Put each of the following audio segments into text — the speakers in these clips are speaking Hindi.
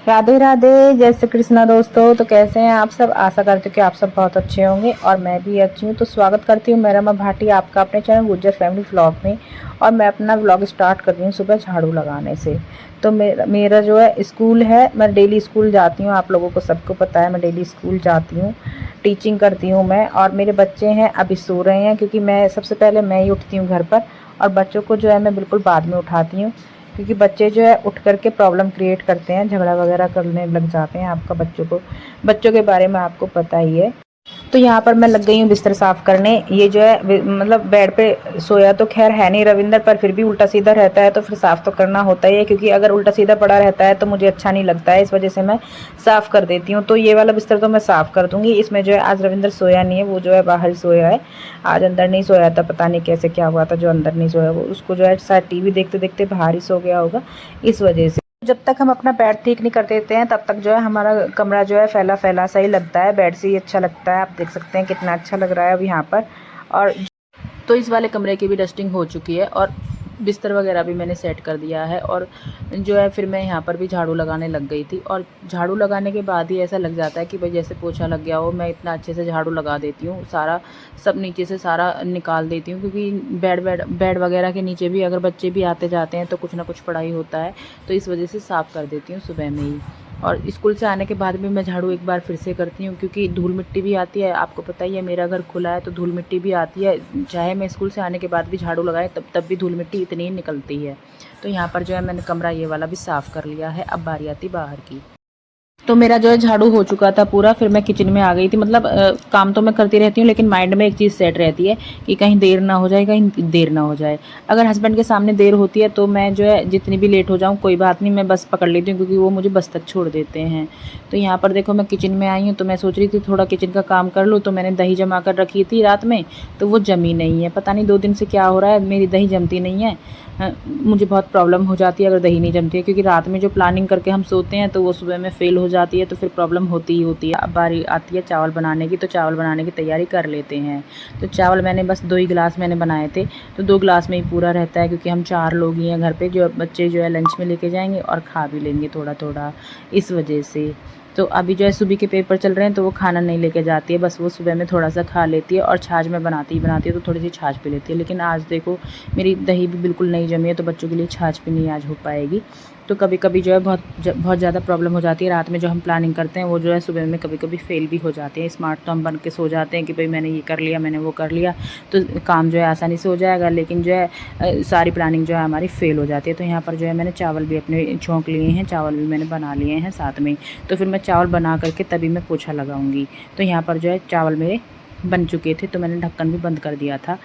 राधे राधे, जय श्री कृष्णा दोस्तों। तो कैसे हैं आप सब? आशा करती हूँ कि आप सब बहुत अच्छे होंगे और मैं भी अच्छी हूँ। तो स्वागत करती हूँ मैं रमा भाटी आपका अपने चैनल गुज्जर फैमिली व्लॉग में। और मैं अपना व्लॉग स्टार्ट कर रही हूँ सुबह झाड़ू लगाने से। तो मेरा जो है स्कूल है, मैं डेली स्कूल जाती हूँ। आप लोगों को सबको पता है मैं डेली स्कूल जाती हूँ, टीचिंग करती हूँ मैं। और मेरे बच्चे हैं अभी सो रहे हैं, क्योंकि मैं सबसे पहले मैं ही उठती हूँ घर पर, और बच्चों को जो है मैं बिल्कुल बाद में उठाती हूँ। क्योंकि बच्चे जो है उठ करके प्रॉब्लम क्रिएट करते हैं, झगड़ा वगैरह करने लग जाते हैं। आपका बच्चों के बारे में आपको पता ही है। तो यहाँ पर मैं लग गई हूँ बिस्तर साफ़ करने। ये जो है मतलब बेड पे सोया तो खैर है नहीं रविंदर, पर फिर भी उल्टा सीधा रहता है तो फिर साफ़ तो करना होता ही है, क्योंकि अगर उल्टा सीधा पड़ा रहता है तो मुझे अच्छा नहीं लगता है। इस वजह से मैं साफ़ कर देती हूँ। तो ये वाला बिस्तर तो मैं साफ़ कर दूँगी। इसमें जो है आज रविंदर सोया नहीं है, वो जो है बाहर सोया है। आज अंदर नहीं सोया था, पता नहीं कैसे क्या हुआ था जो अंदर नहीं सोया। वो उसको जो है शायद टीवी देखते देखते बाहर ही सो गया होगा, इस वजह से। जब तक हम अपना बेड ठीक नहीं कर देते हैं तब तक जो है हमारा कमरा जो है फैला फैला सा ही लगता है। बेड से ही अच्छा लगता है। आप देख सकते हैं कितना अच्छा लग रहा है अब यहाँ पर। और तो इस वाले कमरे की भी डस्टिंग हो चुकी है और बिस्तर वगैरह भी मैंने सेट कर दिया है। और जो है फिर मैं यहाँ पर भी झाड़ू लगाने लग गई थी। और झाड़ू लगाने के बाद ही ऐसा लग जाता है कि भाई जैसे पोछा लग गया हो। मैं इतना अच्छे से झाड़ू लगा देती हूँ, सारा सब नीचे से सारा निकाल देती हूँ, क्योंकि बेड वगैरह के नीचे भी अगर बच्चे भी आते जाते हैं तो कुछ ना कुछ पढ़ाई होता है। तो इस वजह से साफ़ कर देती हूँ सुबह में ही। और स्कूल से आने के बाद भी मैं झाड़ू एक बार फिर से करती हूँ, क्योंकि धूल मिट्टी भी आती है। आपको पता ही है मेरा घर खुला है तो धूल मिट्टी भी आती है। चाहे मैं स्कूल से आने के बाद भी झाड़ू लगाए तब भी धूल मिट्टी इतनी ही निकलती है। तो यहाँ पर जो है मैंने कमरा ये वाला भी साफ़ कर लिया है। अब बारी आती बाहर की। तो मेरा जो है झाड़ू हो चुका था पूरा। फिर मैं किचन में आ गई थी। मतलब काम तो मैं करती रहती हूँ, लेकिन माइंड में एक चीज़ सेट रहती है कि कहीं देर ना हो जाए, कहीं देर ना हो जाए। अगर हस्बैंड के सामने देर होती है तो मैं जो है जितनी भी लेट हो जाऊँ कोई बात नहीं, मैं बस पकड़ लेती हूँ, क्योंकि वो मुझे बस तक छोड़ देते हैं। तो यहाँ पर देखो मैं किचन में आई हूँ, तो मैं सोच रही थी थोड़ा किचन का काम कर लूँ। तो मैंने दही जमा कर रखी थी रात में, तो वो जमी नहीं है। पता नहीं 2 दिन से क्या हो रहा है, मेरी दही जमती नहीं है। मुझे बहुत प्रॉब्लम हो जाती है अगर दही नहीं जमती है, क्योंकि रात में जो प्लानिंग करके हम सोते हैं तो वो सुबह में फ़ेल हो जाती है, तो फिर प्रॉब्लम होती ही होती है। अब बारी आती है चावल बनाने की। तो चावल बनाने की तैयारी कर लेते हैं। तो चावल मैंने बस 2 ही गिलास मैंने बनाए थे, तो 2 गिलास में ही पूरा रहता है, क्योंकि हम 4 लोग ही हैं घर पे। जो बच्चे जो है लंच में लेके जाएंगे और खा भी लेंगे थोड़ा थोड़ा, इस वजह से। तो अभी जो है सुबह के पेपर चल रहे हैं तो वो खाना नहीं लेके जाती है, बस वो सुबह में थोड़ा सा खा लेती है। और छाछ में बनाती है तो थोड़ी सी छाछ पी लेती है। लेकिन आज देखो मेरी दही भी बिल्कुल नहीं जमी है, तो बच्चों के लिए छाछ भी नहीं आज हो पाएगी। तो कभी कभी जो है बहुत ज़्यादा प्रॉब्लम हो जाती है। रात में जो हम प्लानिंग करते हैं वो जो है सुबह में कभी कभी फ़ेल भी हो जाते हैं। स्मार्ट तो हम बन के सो जाते हैं कि भाई मैंने ये कर लिया, मैंने वो कर लिया, तो काम जो है आसानी से हो जाएगा। लेकिन जो है सारी प्लानिंग जो है हमारी फ़ेल हो जाती है। तो यहाँ पर जो है मैंने चावल भी अपने छौंक लिए हैं, चावल भी मैंने बना लिए हैं साथ में। तो फिर मैं चावल बना करके तभी मैं पोछा लगाऊंगी। तो यहाँ पर जो है चावल मेरे बन चुके थे, तो मैंने ढक्कन भी बंद कर दिया था।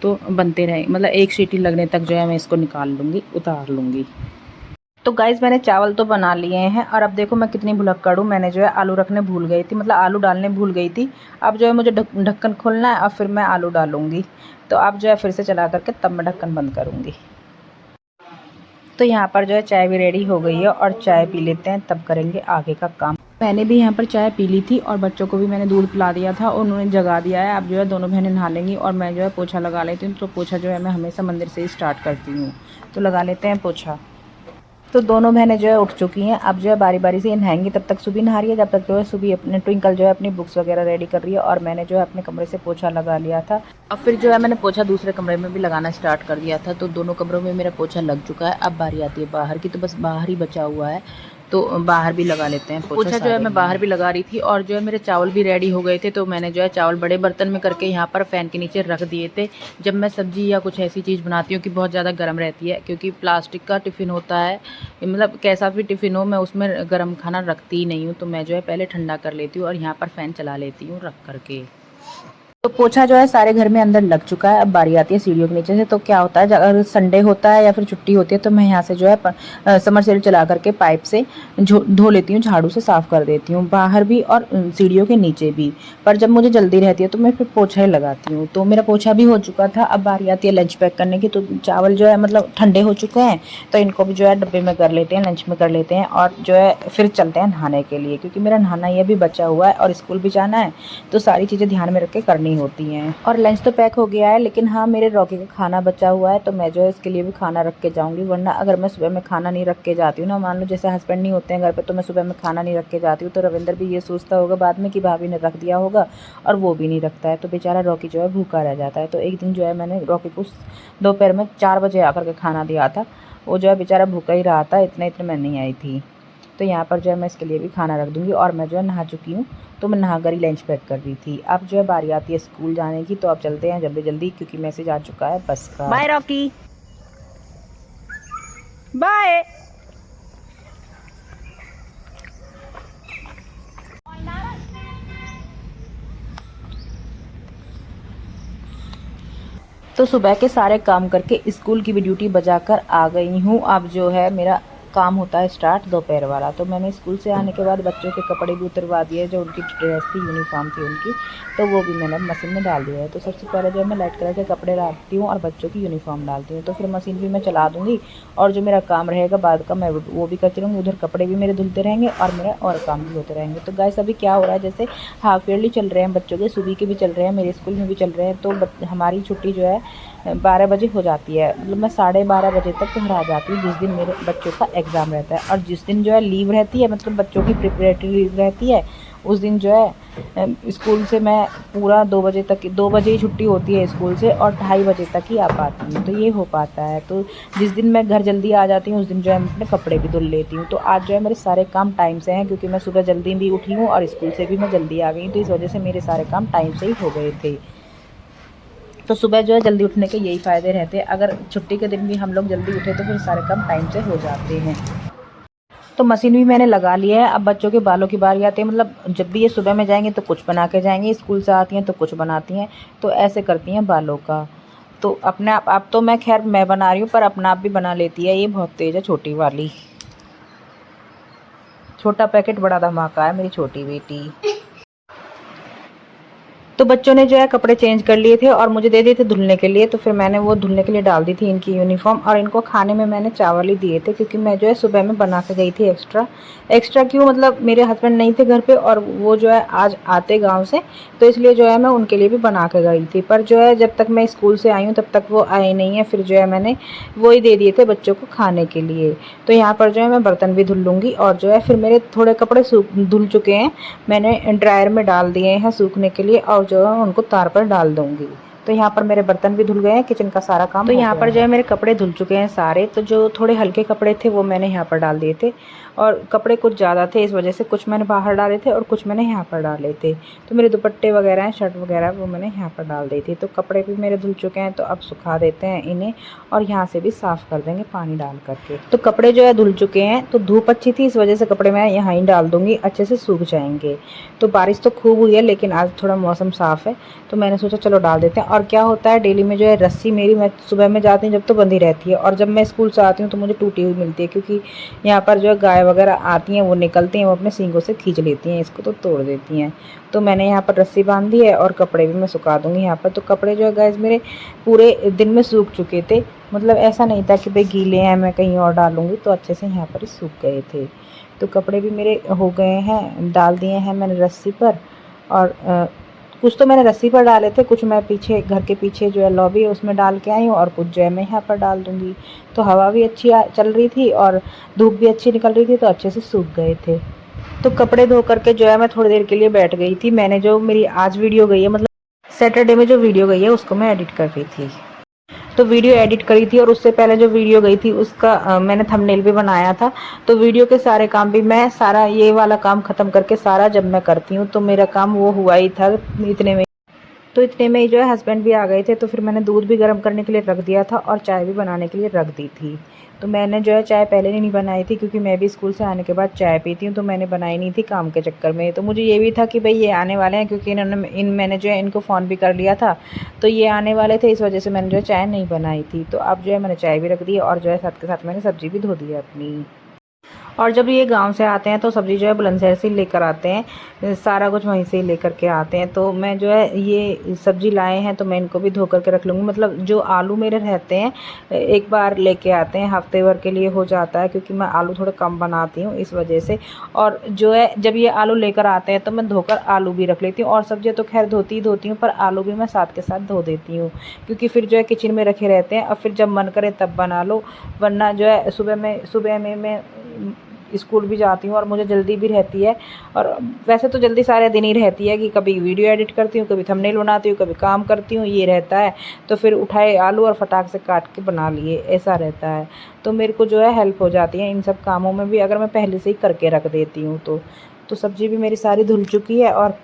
तो बनते रहे, मतलब 1 सीटी लगने तक जो है मैं इसको निकाल लूँगी, उतार लूँगी। तो गाइज़ मैंने चावल तो बना लिए हैं। और अब देखो मैं कितनी भुलक्कड़ हूँ, मैंने जो है आलू रखने भूल गई थी, मतलब आलू डालने भूल गई थी। अब जो है मुझे ढक्कन खोलना है और फिर मैं आलू डालूँगी। तो अब जो है फिर से चला करके तब मैं ढक्कन बंद करूँगी। तो यहाँ पर जो है चाय भी रेडी हो गई है, और चाय पी लेते हैं तब करेंगे आगे का काम। मैंने भी यहाँ पर चाय पी ली थी और बच्चों को भी मैंने दूध पिला दिया था और उन्होंने जगा दिया है। अब जो है दोनों बहनें नहा लेंगी और मैं जो है पोछा लगा लेती हूँ। तो पोछा जो है मैं हमेशा मंदिर से ही स्टार्ट करती हूँ। तो लगा लेते हैं पोछा। तो दोनों बहनें जो है उठ चुकी हैं। अब जो है बारी बारी से नहाएंगी। तब तक सुबी नहा रही है, जब तक जो है सुबी अपने ट्विंकल जो है अपनी बुक्स वगैरह रेडी कर रही है। और मैंने जो है अपने कमरे से पोछा लगा लिया था। अब फिर जो है मैंने पोछा दूसरे कमरे में भी लगाना स्टार्ट कर दिया था। तो दोनों कमरों में मेरा पोछा लग चुका है। अब बारी आती है बाहर की, तो बस बाहर ही बचा हुआ है, तो बाहर भी लगा लेते हैं पोछा। जो है मैं बाहर भी लगा रही थी। और जो है मेरे चावल भी रेडी हो गए थे, तो मैंने जो है चावल बड़े बर्तन में करके यहाँ पर फ़ैन के नीचे रख दिए थे। जब मैं सब्ज़ी या कुछ ऐसी चीज़ बनाती हूँ कि बहुत ज़्यादा गर्म रहती है, क्योंकि प्लास्टिक का टिफ़िन होता है, मतलब कैसा भी टिफ़िन हो, मैं उसमें गर्म खाना रखती ही नहीं हूँ। तो मैं जो है पहले ठंडा कर लेती हूँ और यहाँ पर फ़ैन चला लेती हूँ रख करके। तो पोछा जो है सारे घर में अंदर लग चुका है। अब बारी आती है सीढ़ियों के नीचे से। तो क्या होता है, अगर संडे होता है या फिर छुट्टी होती है तो मैं यहाँ से जो है समरसेल चला करके पाइप से धो लेती हूँ, झाड़ू से साफ़ कर देती हूँ, बाहर भी और सीढ़ियों के नीचे भी। पर जब मुझे जल्दी रहती है तो मैं फिर पोछा ही लगाती हूँ। तो मेरा पोछा भी हो चुका था। अब बारी आती है लंच पैक करने की। तो चावल जो है मतलब ठंडे हो चुके हैं, तो इनको भी जो है डब्बे में कर लेते हैं, लंच में कर लेते हैं। और जो है फिर चलते हैं नहाने के लिए, क्योंकि मेरा नहाना ये भी बचा हुआ है और स्कूल भी जाना है। तो सारी चीज़ें ध्यान में रख के करनी नहीं होती हैं। और लंच तो पैक हो गया है, लेकिन हाँ मेरे रॉकी का खाना बचा हुआ है, तो मैं जो है इसके लिए भी खाना रख के जाऊँगी। वरना अगर मैं सुबह में खाना नहीं रख के जाती हूँ ना, मान लो जैसे हस्बैंड नहीं होते हैं घर पे, तो मैं सुबह में खाना नहीं रख के जाती हूँ, तो रविंदर भी ये सोचता होगा बाद में कि भाभी ने रख दिया होगा, और वो भी नहीं रखता है, तो बेचारा रॉकी जो है भूखा रह जाता है। तो एक दिन जो है मैंने रॉकी को दोपहर में 4 बजे आकर के खाना दिया था, वो जो है बेचारा भूखा ही रहा था, इतने मैं नहीं आई थी। तो यहाँ पर जो है मैं इसके लिए भी खाना रख दूँगी। और मैं जो है नहा चुकी हूँ, तो मैं नहा कर ही लंच पैक कर रही थी। अब जो है बारी आती है स्कूल जाने की, तो अब चलते हैं जल्दी जल्दी, क्योंकि मैसेज आ चुका है बस का। Bye Rocky, bye. तो सुबह के सारे काम करके स्कूल की भी ड्यूटी बजाकर आ गई हूँ। अब जो है मेरा काम होता है स्टार्ट दोपहर वाला। तो मैंने स्कूल से आने के बाद बच्चों के कपड़े भी उतरवा दिए, जो उनकी ड्रेस थी, यूनिफॉर्म थी उनकी, तो वो भी मैंने मशीन में डाल दिया है। तो सबसे पहले जो है मैं लाइट कलर के कपड़े डालती हूँ और बच्चों की यूनिफॉर्म डालती हूँ। तो फिर मशीन भी मैं चला दूँगी, और जो मेरा काम रहेगा बाद का मैं वो भी करती रहूँगी। उधर कपड़े भी मेरे धुलते रहेंगे और मेरा और काम भी होते रहेंगे। तो गाइस अभी क्या हो रहा है, जैसे हाफ ईयरली चल रहे हैं बच्चों के, सुबह के भी चल रहे हैं, मेरे स्कूल में भी चल रहे हैं। तो हमारी छुट्टी जो है 12 बजे हो जाती है, मतलब मैं 12:30 बजे तक घर आ जाती हूँ, जिस दिन मेरे बच्चों का एग्ज़ाम रहता है। और जिस दिन जो है लीव रहती है, मतलब बच्चों की प्रिपरेटरी लीव रहती है, उस दिन जो है स्कूल से मैं पूरा 2 बजे तक, 2 बजे ही छुट्टी होती है स्कूल से, और 2:30 बजे तक ही आ पाती हूँ। तो ये हो पाता है। तो जिस दिन मैं घर जल्दी आ जाती हूँ, उस दिन जो है मैं अपने कपड़े भी धुल लेती हूँ। तो आज जो है मेरे सारे काम टाइम से हैं, क्योंकि मैं सुबह जल्दी भी उठी हूँ और स्कूल से भी मैं जल्दी आ गई, तो इस वजह से मेरे सारे काम टाइम से ही हो गए थे। तो सुबह जो है जल्दी उठने के यही फ़ायदे रहते हैं। अगर छुट्टी के दिन भी हम लोग जल्दी उठे, तो फिर सारे काम टाइम से हो जाते हैं। तो मशीन भी मैंने लगा ली है। अब बच्चों के बालों की बारी आती है, मतलब जब भी ये सुबह में जाएंगे तो कुछ बना के जाएंगे, स्कूल से आती हैं तो कुछ बनाती हैं, तो ऐसे करती हैं बालों का। तो अपने आप, अब तो मैं खैर मैं बना रही हूँ, पर अपना आप भी बना लेती है। ये बहुत तेज़ है छोटी वाली, छोटा पैकेट बड़ा धमाका है मेरी छोटी बेटी। तो बच्चों ने जो है कपड़े चेंज कर लिए थे और मुझे दे दिए थे धुलने के लिए। तो फिर मैंने वो धुलने के लिए डाल दी थी इनकी यूनिफॉर्म। और इनको खाने में मैंने चावल ही दिए थे, क्योंकि मैं जो है सुबह में बना के गई थी एक्स्ट्रा क्यों, मतलब मेरे हस्बैंड नहीं थे घर पे, और वो जो है आज आते गाँव से, तो इसलिए जो है मैं उनके लिए भी बना के गई थी। पर जो है जब तक मैं स्कूल से आई हूँ तब तक वो आए नहीं है। फिर जो है मैंने वो ही दे दिए थे बच्चों को खाने के लिए। तो यहाँ पर जो है मैं बर्तन भी धुल लूँगी। और जो है फिर मेरे थोड़े कपड़े धुल चुके हैं, मैंने ड्रायर में डाल दिए हैं सूखने के लिए, और जो है उनको तार पर डाल दूँगी। तो यहाँ पर मेरे बर्तन भी धुल गए हैं, किचन का सारा काम। तो यहाँ पर जो है मेरे कपड़े धुल चुके हैं सारे। तो जो थोड़े हल्के कपड़े थे वो मैंने यहाँ पर डाल दिए थे, और कपड़े कुछ ज़्यादा थे, इस वजह से कुछ मैंने बाहर डाले थे और कुछ मैंने यहाँ पर डाले थे। तो मेरे दुपट्टे वगैरह हैं, शर्ट वगैरह, वो मैंने यहाँ पर डाल दी थी। तो कपड़े भी मेरे धुल चुके हैं, तो अब सुखा देते हैं इन्हें, और यहाँ से भी साफ़ कर देंगे पानी डाल करके। तो कपड़े जो है धुल चुके हैं, तो धूप अच्छी थी, इस वजह से कपड़े मैं यहाँ ही डाल दूँगी, अच्छे से सूख जाएंगे। तो बारिश तो खूब हुई है, लेकिन आज थोड़ा मौसम साफ़ है, तो मैंने सोचा चलो डाल देते हैं। और क्या होता है, डेली में जो है रस्सी मेरी, मैं सुबह में जाती हूँ जब तो बंधी रहती है, और जब मैं स्कूल से आती हूँ तो मुझे टूटी हुई मिलती है, क्योंकि यहाँ पर जो है गाय वगैरह आती हैं, वो निकलती हैं, वो अपने सींगों से खींच लेती हैं इसको, तो तोड़ देती हैं। तो मैंने यहाँ पर रस्सी बांध दी है, और कपड़े भी मैं सुखा दूँगी यहाँ पर। तो कपड़े जो है गाइस मेरे पूरे दिन में सूख चुके थे, मतलब ऐसा नहीं था कि भाई गीले हैं मैं कहीं और डालूँगी, तो अच्छे से यहाँ पर ही सूख गए थे। तो कपड़े भी मेरे हो गए हैं, डाल दिए हैं मैंने रस्सी पर। और कुछ तो मैंने रस्सी पर डाले थे, कुछ मैं पीछे घर के पीछे जो है लॉबी है उसमें डाल के आई हूँ, और कुछ जो है मैं यहाँ पर डाल दूँगी। तो हवा भी अच्छी चल रही थी और धूप भी अच्छी निकल रही थी, तो अच्छे से सूख गए थे। तो कपड़े धो करके जो है मैं थोड़ी देर के लिए बैठ गई थी। मैंने जो मेरी आज वीडियो गई है, मतलब सैटरडे में जो वीडियो गई है, उसको मैं एडिट कर रही थी। तो वीडियो एडिट करी थी, और उससे पहले जो वीडियो गई थी उसका मैंने थंबनेल भी बनाया था। तो वीडियो के सारे काम भी मैं, सारा ये वाला काम ख़त्म करके सारा जब मैं करती हूँ, तो मेरा काम वो हुआ ही था इतने में। तो इतने में ही जो है हस्बैंड भी आ गए थे, तो फिर मैंने दूध भी गर्म करने के लिए रख दिया था, और चाय भी बनाने के लिए रख दी थी। तो मैंने जो है चाय पहले नहीं बनाई थी, क्योंकि मैं भी स्कूल से आने के बाद चाय पीती हूँ, तो मैंने बनाई नहीं थी काम के चक्कर में। तो मुझे ये भी था कि भाई ये आने वाले हैं, क्योंकि मैंने जो है इनको फ़ोन भी कर लिया था, तो ये आने वाले थे, इस वजह से मैंने जो है चाय नहीं बनाई थी। तो अब जो है मैंने चाय भी रख दी, और जो है साथ के साथ मैंने सब्ज़ी भी धो दी है अपनी। और जब ये गांव से आते हैं तो सब्ज़ी जो है बुलंदशहर से ही लेकर आते हैं, सारा कुछ वहीं से ही लेकर के आते हैं। तो मैं जो है ये सब्ज़ी लाए हैं तो मैं इनको भी धो करके रख लूँगी। मतलब जो आलू मेरे रहते हैं एक बार लेके आते हैं, हफ्ते भर के लिए हो जाता है, क्योंकि मैं आलू थोड़े कम बनाती हूँ इस वजह से। और जो है जब ये आलू लेकर आते हैं तो मैं धोकर आलू भी रख लेती हूँ, और सब्जियाँ तो खैर धोती ही धोती हूँ, पर आलू भी मैं साथ के साथ धो देती हूँ, क्योंकि फिर जो है किचन में रखे रहते हैं और फिर जब मन करे तब बना लो। वरना जो है सुबह में मैं स्कूल भी जाती हूँ और मुझे जल्दी भी रहती है। और वैसे तो जल्दी सारे दिन ही रहती है कि कभी वीडियो एडिट करती हूँ, कभी थंबनेल बनाती हूँ, कभी काम करती हूँ, ये रहता है। तो फिर उठाए आलू और फटाक से काट के बना लिए, ऐसा रहता है। तो मेरे को जो है हेल्प हो जाती है इन सब कामों में भी, अगर मैं पहले से ही करके रख देती हूँ तो सब्ज़ी भी मेरी सारी धुल चुकी है। और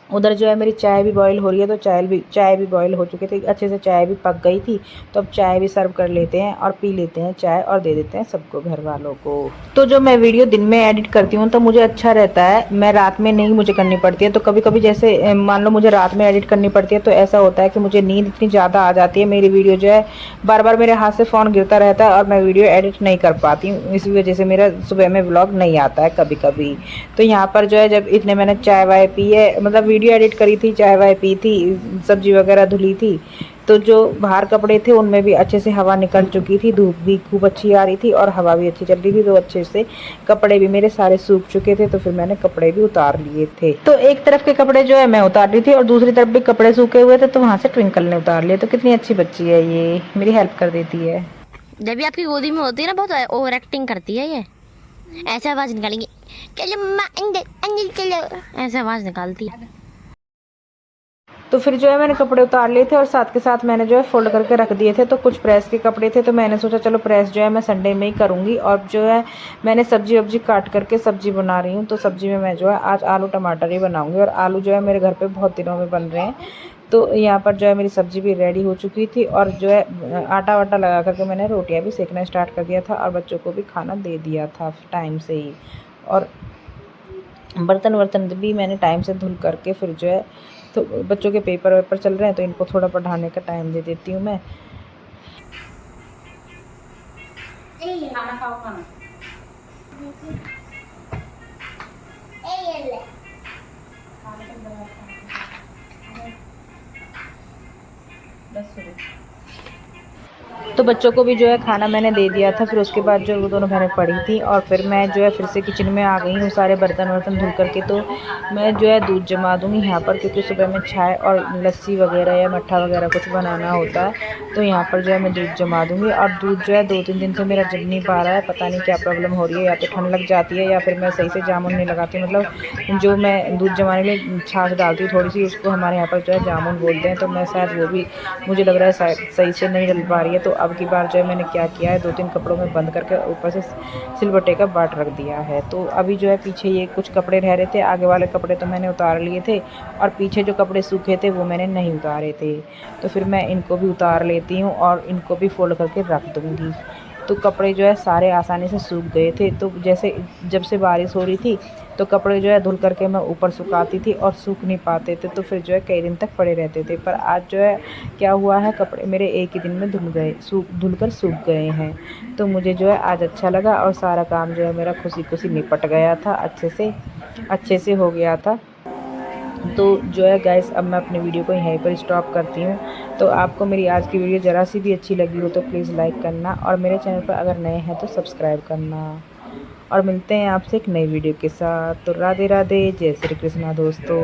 उधर जो है मेरी चाय भी बॉईल हो रही है, तो चाय भी बॉईल हो चुकी थी अच्छे से, चाय भी पक गई थी। तो अब चाय भी सर्व कर लेते हैं और पी लेते हैं चाय, और दे देते हैं सबको, घर वालों को। तो जो मैं वीडियो दिन में एडिट करती हूँ तो मुझे अच्छा रहता है, मैं रात में नहीं मुझे करनी पड़ती है। तो कभी कभी जैसे मान लो मुझे रात में एडिट करनी पड़ती है, तो ऐसा होता है कि मुझे नींद इतनी ज़्यादा आ जाती है, मेरी वीडियो जो है बार बार मेरे हाथ से फ़ोन गिरता रहता है और मैं वीडियो एडिट नहीं कर पाती हूँ। इसी वजह से मेरा सुबह में व्लॉग नहीं आता है कभी कभी। तो यहाँ पर जो है जब इतने मैंने चाय वाय पी है, मतलब वीडियो एडिट करी थी, चाय वाय पी थी, सब्जी वगैरह धुली थी, तो जो बाहर कपड़े थे उनमें भी अच्छे से हवा निकल चुकी थी, धूप भी खूब अच्छी आ रही थी और हवा भी अच्छी चल रही थी। तो अच्छे से कपड़े भी मेरे सारे सूख चुके थे, तो फिर मैंने कपड़े भी उतार लिए थे। तो एक तरफ के कपड़े जो है मैं उतार रही थी और दूसरी तरफ भी कपड़े सूखे हुए थे, तो वहाँ से ट्विंकल ने उतार लिए। तो कितनी अच्छी बच्ची है ये, मेरी हेल्प कर देती है। जब भी आपकी गोदी में होती है ना, बहुत ओवर एक्टिंग करती है ये, ऐसे आवाज निकालेंगी, चलो मम्मा अंदर अंदर चलो, ऐसे आवाज निकालती है। तो फिर जो है मैंने कपड़े उतार लिए थे और साथ के साथ मैंने जो है फोल्ड करके रख दिए थे। तो कुछ प्रेस के कपड़े थे, तो मैंने सोचा चलो प्रेस जो है मैं संडे में ही करूँगी। और जो है मैंने सब्जी वब्जी काट करके सब्जी बना रही हूँ। तो सब्जी में मैं जो है आज आलू टमाटर ही बनाऊँगी, और आलू जो है मेरे घर पर बहुत दिनों में बन रहे हैं। तो यहाँ पर जो है मेरी सब्ज़ी भी रेडी हो चुकी थी, और जो है आटा वाटा लगा करके मैंने रोटियाँ भी सेकना स्टार्ट कर दिया था, और बच्चों को भी खाना दे दिया था टाइम से ही। और बर्तन भी मैंने टाइम से धुल करके फिर जो है, तो बच्चों के पेपर वेपर चल रहे हैं तो इनको थोड़ा पढ़ाने का टाइम दे देती हूँ मैं। खाना खाओ खाना। तो बच्चों को भी जो है खाना मैंने दे दिया था। फिर उसके बाद जो वो दोनों बहनें पड़ी थी, और फिर मैं जो है फिर से किचन में आ गई हूँ सारे बर्तन वर्तन धुल करके। तो मैं जो है दूध जमा दूँगी यहाँ पर, क्योंकि सुबह में चाय और लस्सी वगैरह या मट्ठा वगैरह कुछ बनाना होता है। तो यहाँ पर जो है मैं दूध जमा दूँगी। और दूध जो है 2-3 दिन से मेरा जम नहीं पा रहा है, पता नहीं क्या प्रॉब्लम हो रही है, या तो ठंड लग जाती है या फिर मैं सही से जामुन नहीं लगाती। मतलब जो मैं दूध जमाने के लिए छाछ डालती हूँ थोड़ी सी, उसको हमारे यहाँ पर जो है जामुन बोलते हैं। तो मैं शायद वो भी मुझे लग रहा है शायद सही से नहीं डल पा रही है। तो अब की बार जो है मैंने क्या किया है, 2-3 कपड़ों में बंद करके ऊपर से सिलबट्टे का बाट रख दिया है। तो अभी जो है पीछे ये कुछ कपड़े रह रहे थे, आगे वाले कपड़े तो मैंने उतार लिए थे, और पीछे जो कपड़े सूखे थे वो मैंने नहीं उतारे थे। तो फिर मैं इनको भी उतार लेती हूँ और इनको भी फोल्ड करके रख दूँगी। तो कपड़े जो है सारे आसानी से सूख गए थे। तो जैसे जब से बारिश हो रही थी तो कपड़े जो है धुल करके मैं ऊपर सुखाती थी और सूख नहीं पाते थे, तो फिर जो है कई दिन तक पड़े रहते थे। पर आज जो है क्या हुआ है, कपड़े मेरे एक ही दिन में धुल कर सूख गए हैं। तो मुझे जो है आज अच्छा लगा, और सारा काम जो है मेरा खुशी निपट गया था, अच्छे से हो गया था। तो जो है गाइस, अब मैं अपनी वीडियो को यहीं पर स्टॉप करती हूँ। तो आपको मेरी आज की वीडियो ज़रा सी भी अच्छी लगी हो तो प्लीज़ लाइक करना, और मेरे चैनल पर अगर नए हैं तो सब्सक्राइब करना। और मिलते हैं आपसे एक नई वीडियो के साथ। तो राधे राधे, जय श्री कृष्णा दोस्तों।